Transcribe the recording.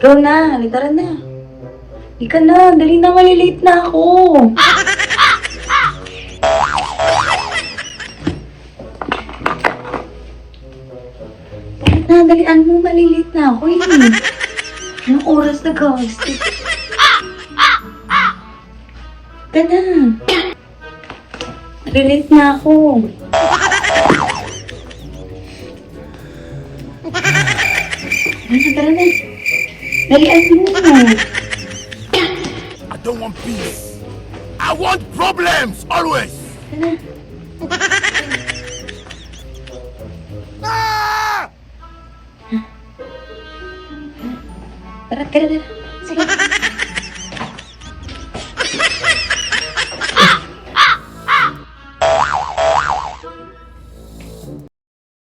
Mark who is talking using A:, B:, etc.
A: Ikaw na, tara na. Ika na, dali na, malilate na ako. Dalian mo, malilate na ako eh. Anong oras na guys? Ika na. Malilate na ako. Tara na. Dalian mo.
B: I don't want peace. I want problems always.
A: Tara.
B: Ah!
A: Tara.